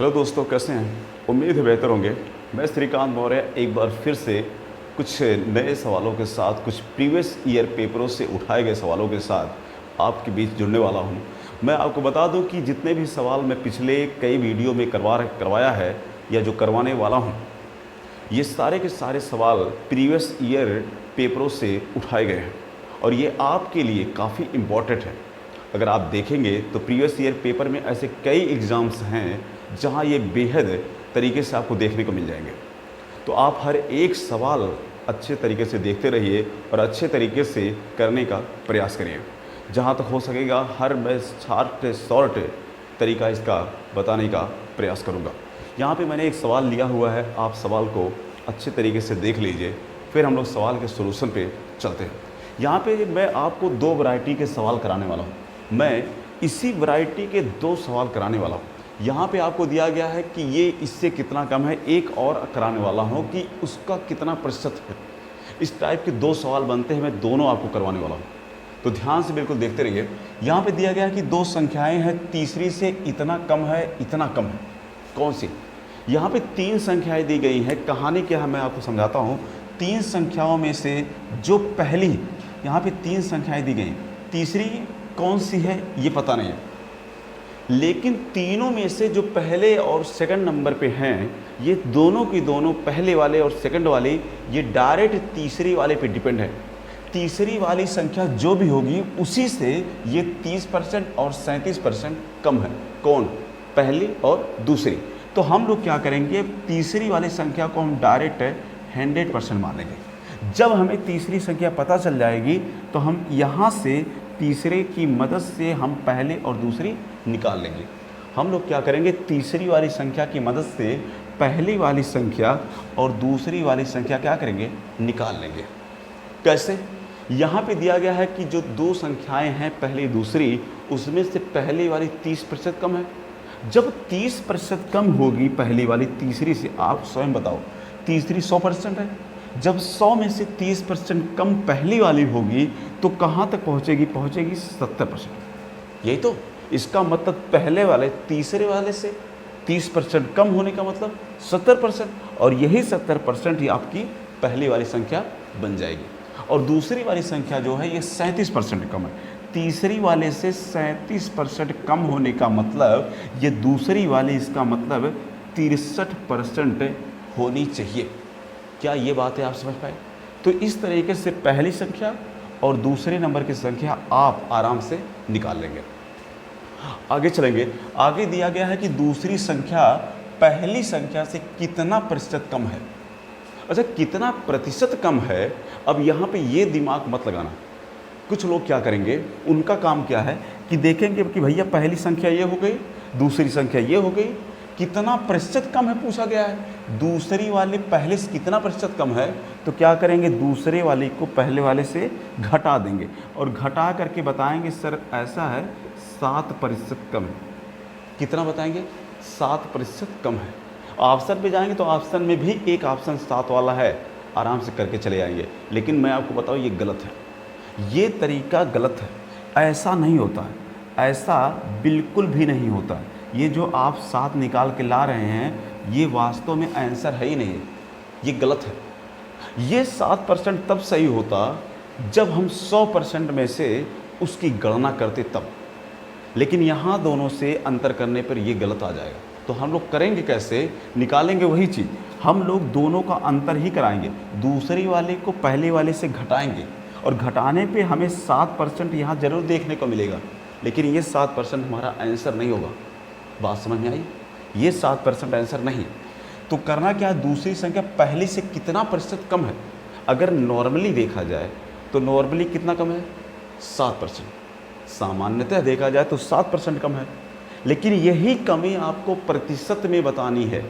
Hello दोस्तों, कैसे हैं? उम्मीद है बेहतर होंगे। मैं श्रीकांत मौर्य एक बार फिर से कुछ नए सवालों के साथ, कुछ प्रीवियस ईयर पेपरों से उठाए गए सवालों के साथ आपके बीच जुड़ने वाला हूं। मैं आपको बता दूं कि जितने भी सवाल मैं पिछले कई वीडियो में करवाया है या जो करवाने वाला हूं, ये सारे के सारे सवाल प्रीवियस ईयर पेपरों से उठाए गए हैं और ये आपके लिए काफ़ी इम्पॉर्टेंट है। अगर आप देखेंगे तो प्रीवियस ईयर पेपर में ऐसे कई एग्ज़ाम्स हैं जहां ये बेहद तरीके से आपको देखने को मिल जाएंगे। तो आप हर एक सवाल अच्छे तरीके से देखते रहिए और अच्छे तरीके से करने का प्रयास करिए। जहां तक हो सकेगा हर मैं शॉर्ट तरीका इसका बताने का प्रयास करूंगा। यहाँ पे मैंने एक सवाल लिया हुआ है, आप सवाल को अच्छे तरीके से देख लीजिए, फिर हम लोग सवाल के सोल्यूशन पे चलते हैं। यहाँ पे मैं आपको दो वैरायटी के सवाल कराने वाला हूँ। मैं इसी वैरायटी के दो सवाल कराने वाला हूँ। यहाँ पे आपको दिया गया है कि ये इससे कितना कम है, एक और कराने वाला हूँ कि उसका कितना प्रतिशत है। इस टाइप के दो सवाल बनते हैं, मैं दोनों आपको करवाने वाला हूँ। तो ध्यान से बिल्कुल देखते रहिए। यहाँ पे दिया गया है कि दो संख्याएं हैं, तीसरी से इतना कम है, इतना कम है। कौन सी? यहाँ पे तीन संख्याएं दी गई हैं। कहानी क्या है मैं आपको समझाता हूँ। तीन संख्याओं में से जो पहली, यहाँ पे तीन संख्याएं दी गई, तीसरी कौन सी है ये पता नहीं है, लेकिन तीनों में से जो पहले और सेकंड नंबर पे हैं, ये दोनों की दोनों, पहले वाले और सेकंड वाले, ये डायरेक्ट तीसरी वाले पे डिपेंड है। तीसरी वाली संख्या जो भी होगी उसी से ये 30% और 37% कम है। कौन? पहली और दूसरी। तो हम लोग क्या करेंगे, तीसरी वाली संख्या को हम डायरेक्ट 100% मान लेंगे। जब हमें तीसरी संख्या पता चल जाएगी तो हम यहाँ से तीसरे की मदद से हम पहले और दूसरी निकाल लेंगे। हम लोग क्या करेंगे, तीसरी वाली संख्या की मदद से पहली वाली संख्या और दूसरी वाली संख्या क्या करेंगे, निकाल लेंगे। कैसे? यहाँ पे दिया गया है कि जो दो संख्याएं हैं पहली दूसरी, उसमें से पहली वाली 30% कम है। जब 30% कम होगी पहली वाली तीसरी से, आप स्वयं बताओ, तीसरी 100% है। जब 100 में से 30% कम पहली वाली होगी तो कहाँ तक पहुँचेगी? पहुँचेगी 70%। यही तो इसका मतलब, पहले वाले तीसरे वाले से 30% कम होने का मतलब 70%, और यही 70% ही आपकी पहली वाली संख्या बन जाएगी। और दूसरी वाली संख्या जो है ये 37% कम है। तीसरी वाले से 37% कम होने का मतलब, ये दूसरी वाली, इसका मतलब 63% होनी चाहिए। क्या ये बात है आप समझ पाए? तो इस तरीके से पहली संख्या और दूसरे नंबर की संख्या आप आराम से निकाल लेंगे। आगे चलेंगे। आगे दिया गया है कि दूसरी संख्या पहली संख्या से कितना प्रतिशत कम है। अच्छा, कितना प्रतिशत कम है, अब यहाँ पे ये दिमाग मत लगाना। कुछ लोग क्या करेंगे, उनका काम क्या है कि देखेंगे कि भैया पहली संख्या ये हो गई, दूसरी संख्या ये हो गई, कितना प्रतिशत कम है पूछा गया है। दूसरी वाले पहले से कितना प्रतिशत कम है, तो क्या करेंगे, दूसरे वाले को पहले वाले से घटा देंगे और घटा करके बताएंगे सर ऐसा है 7% कम है। कितना बताएंगे? 7% कम है। ऑप्शन पे जाएंगे तो ऑप्शन में भी एक ऑप्शन 7 वाला है, आराम से करके चले आएंगे। लेकिन मैं आपको बताऊँ ये गलत है, ये तरीका गलत है। ऐसा नहीं होता है, ऐसा बिल्कुल भी नहीं होता है। ये जो आप 7 निकाल के ला रहे हैं, ये वास्तव में आंसर है ही नहीं है, ये गलत है। ये 7% तब सही होता जब हम 100% में से उसकी गणना करते तब, लेकिन यहाँ दोनों से अंतर करने पर ये गलत आ जाएगा। तो हम लोग करेंगे कैसे, निकालेंगे वही चीज़, हम लोग दोनों का अंतर ही कराएंगे। दूसरी वाले को पहले वाले से घटाएंगे और घटाने पे हमें 7% यहाँ ज़रूर देखने को मिलेगा, लेकिन ये 7% हमारा आंसर नहीं होगा। बात समझ में आई? ये 7% आंसर नहीं। तो करना क्या है, दूसरी संख्या पहली से कितना प्रतिशत कम है। अगर नॉर्मली देखा जाए तो नॉर्मली कितना कम है, 7%। सामान्यतः देखा जाए तो 7% कम है, लेकिन यही कमी आपको प्रतिशत में बतानी है।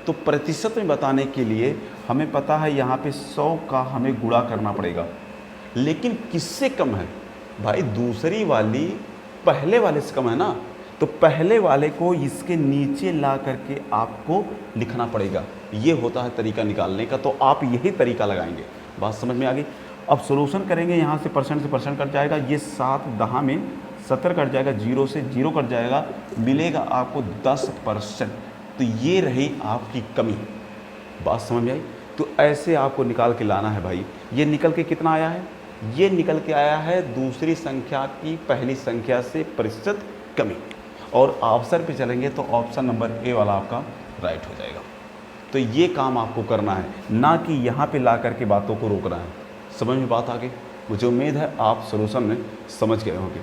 तो प्रतिशत में बताने के लिए हमें पता है यहाँ पे 100 का हमें गुणा करना पड़ेगा, लेकिन किससे कम है भाई? दूसरी वाली पहले वाले से कम है ना, तो पहले वाले को इसके नीचे ला करके आपको लिखना पड़ेगा। ये होता है तरीका निकालने का। तो आप यही तरीका लगाएंगे। बात समझ में आ गई? अब सॉल्यूशन करेंगे, यहाँ से परसेंट कट जाएगा, ये 7 10 में 70 कट जाएगा, 0 से 0 कट जाएगा, मिलेगा आपको 10%। तो ये रही आपकी कमी। बात समझ में आई? तो ऐसे आपको निकाल के लाना है भाई। ये निकल के कितना आया है? ये निकल के आया है दूसरी संख्या की पहली संख्या से प्रतिशत कमी। और ऑप्शन पे चलेंगे तो ऑप्शन नंबर ए वाला आपका राइट हो जाएगा। तो ये काम आपको करना है, ना कि यहाँ पे ला करके बातों को रोकना है। समझ में बात आ गई? मुझे उम्मीद है आप सॉल्यूशन में समझ गए होंगे।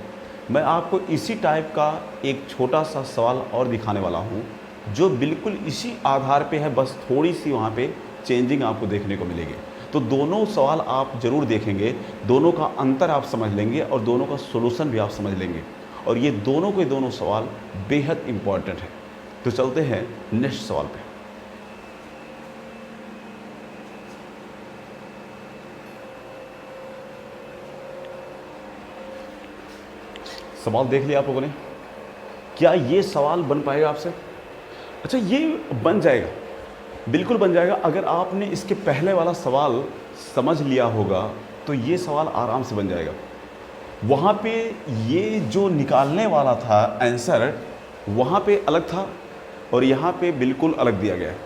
मैं आपको इसी टाइप का एक छोटा सा सवाल और दिखाने वाला हूँ, जो बिल्कुल इसी आधार पे है, बस थोड़ी सी वहाँ पे चेंजिंग आपको देखने को मिलेगी। तो दोनों सवाल आप ज़रूर देखेंगे, दोनों का अंतर आप समझ लेंगे और दोनों का सॉल्यूशन भी आप समझ लेंगे। और ये दोनों के दोनों सवाल बेहद इम्पॉर्टेंट है। तो चलते हैं नेक्स्ट सवाल पे। सवाल देख लिया आप लोगों ने? क्या ये सवाल बन पाएगा आपसे? अच्छा, ये बन जाएगा, बिल्कुल बन जाएगा। अगर आपने इसके पहले वाला सवाल समझ लिया होगा तो ये सवाल आराम से बन जाएगा। वहाँ पे ये जो निकालने वाला था आंसर, वहाँ पे अलग था और यहाँ पे बिल्कुल अलग दिया गया है।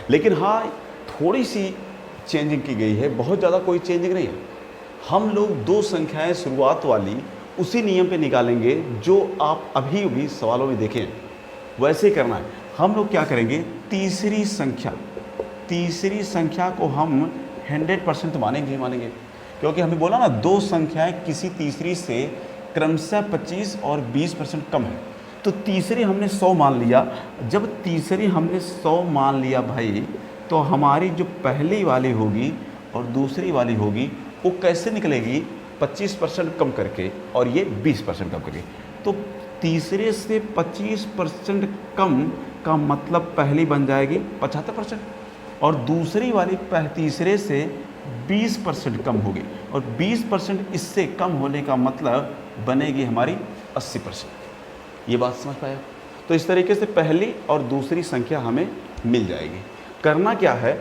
लेकिन हाँ, थोड़ी सी चेंजिंग की गई है, बहुत ज़्यादा कोई चेंजिंग नहीं है। हम लोग दो संख्याएं शुरुआत वाली उसी नियम पे निकालेंगे जो आप अभी भी सवालों में देखें, वैसे ही करना है। हम लोग क्या करेंगे, तीसरी संख्या को हम 100% मानेंगे, क्योंकि हमें बोला ना दो संख्याएं किसी तीसरी से क्रमशः 25 और 20% कम है। तो तीसरी हमने 100 मान लिया। जब तीसरी हमने 100 मान लिया भाई, तो हमारी जो पहली वाली होगी और दूसरी वाली होगी वो कैसे निकलेगी? 25% कम करके और ये 20% कम करके। तो तीसरे से 25% कम का मतलब पहली बन जाएगी 75% और दूसरी वाली तीसरे से 20% कम होगी और 20% इससे कम होने का मतलब बनेगी हमारी 80%। ये बात समझ पाया? तो इस तरीके से पहली और दूसरी संख्या हमें मिल जाएगी। करना क्या है,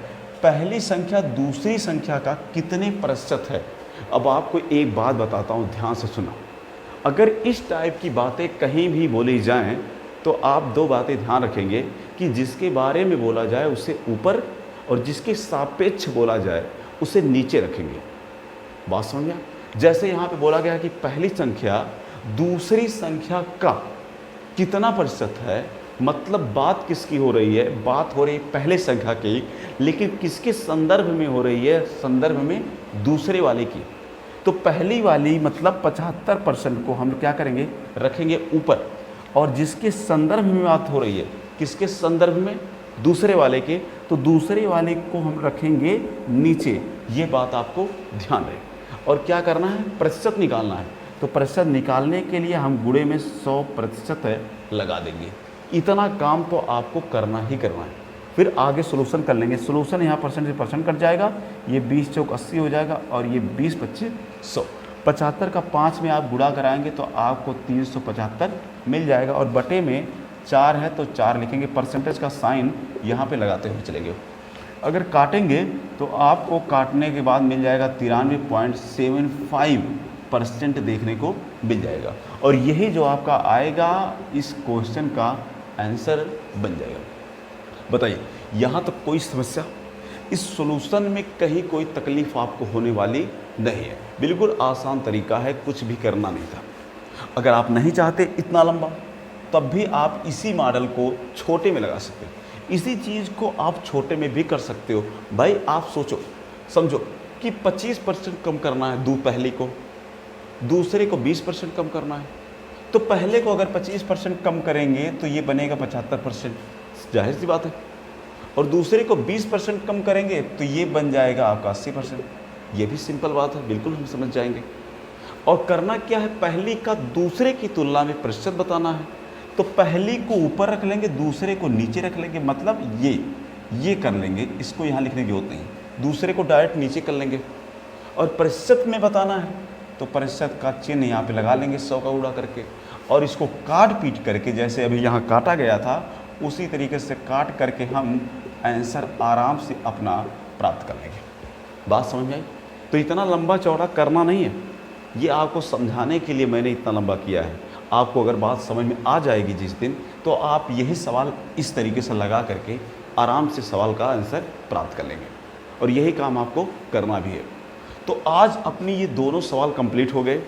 पहली संख्या दूसरी संख्या का कितने प्रतिशत है। अब आपको एक बात बताता हूँ, ध्यान से सुना। अगर इस टाइप की बातें कहीं भी बोली जाएं तो आप दो बातें ध्यान रखेंगे कि जिसके बारे में बोला जाए उसे ऊपर और जिसके सापेक्ष बोला जाए उसे नीचे रखेंगे। बात समझ में? जैसे यहाँ पे बोला गया कि पहली संख्या दूसरी संख्या का कितना प्रतिशत है, मतलब बात किसकी हो रही है? बात हो रही है पहले संख्या की, लेकिन किसके संदर्भ में हो रही है? संदर्भ में दूसरे वाले की। तो पहली वाली मतलब 75% को हम क्या करेंगे, रखेंगे ऊपर, और जिसके संदर्भ में बात हो रही है, किसके संदर्भ में? दूसरे वाले के, तो दूसरे वाले को हम रखेंगे नीचे। ये बात आपको ध्यान रहे। और क्या करना है, प्रतिशत निकालना है। तो प्रतिशत निकालने के लिए हम गुणे में 100% लगा देंगे। इतना काम तो आपको करना ही करना है। फिर आगे सोल्यूशन कर लेंगे। सोल्यूशन यहाँ परसेंट से परसेंट कट जाएगा, ये 20 चौक 80 हो जाएगा और ये 20 25 100। 75 का 5 में आप गुणा कराएंगे तो आपको 375 मिल जाएगा। और बटे में 4 है तो 4 लिखेंगे, परसेंटेज का साइन यहाँ पे लगाते हुए चलेंगे। अगर काटेंगे तो आपको काटने के बाद मिल जाएगा 93.75% देखने को मिल जाएगा। और यही जो आपका आएगा इस क्वेश्चन का आंसर बन जाएगा। बताइए, यहाँ तक कोई समस्या? इस सॉल्यूशन में कहीं कोई तकलीफ आपको होने वाली नहीं है। बिल्कुल आसान तरीका है, कुछ भी करना नहीं था। अगर आप नहीं चाहते इतना लंबा, तब भी आप इसी मॉडल को छोटे में लगा सकते हो। इसी चीज़ को आप छोटे में भी कर सकते हो। भाई आप सोचो समझो कि 25% कम करना है पहले को, दूसरे को 20% कम करना है। तो पहले को अगर 25% कम करेंगे तो ये बनेगा 75%, जाहिर सी बात है। और दूसरे को 20% कम करेंगे तो ये बन जाएगा आपका 80%। ये भी सिंपल बात है, बिल्कुल हम समझ जाएंगे। और करना क्या है, पहली का दूसरे की तुलना में प्रतिशत बताना है। तो पहली को ऊपर रख लेंगे, दूसरे को नीचे रख लेंगे, मतलब ये कर लेंगे। इसको यहाँ लिखने की जरूरत नहीं, दूसरे को डायरेक्ट नीचे कर लेंगे। और प्रतिशत में बताना है तो प्रतिशत का चिन्ह यहाँ पे लगा लेंगे 100 का गुणा करके, और इसको काट पीट करके जैसे अभी यहाँ काटा गया था उसी तरीके से काट करके हम आंसर आराम से अपना प्राप्त कर लेंगे। बात समझ में आई? तो इतना लंबा चौड़ा करना नहीं है, ये आपको समझाने के लिए मैंने इतना लंबा किया है। आपको अगर बात समझ में आ जाएगी जिस दिन, तो आप यही सवाल इस तरीके से लगा करके आराम से सवाल का आंसर प्राप्त कर लेंगे, और यही काम आपको करना भी है। तो आज अपनी ये दोनों सवाल कंप्लीट हो गए।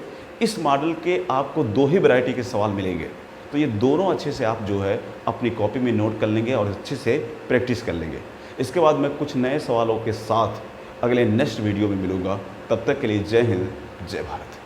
इस मॉडल के आपको 2 ही वैरायटी के सवाल मिलेंगे, तो ये दोनों अच्छे से आप जो है अपनी कॉपी में नोट कर लेंगे और अच्छे से प्रैक्टिस कर लेंगे। इसके बाद मैं कुछ नए सवालों के साथ अगले नेक्स्ट वीडियो में मिलूँगा। तब तक के लिए जय हिंद, जय भारत।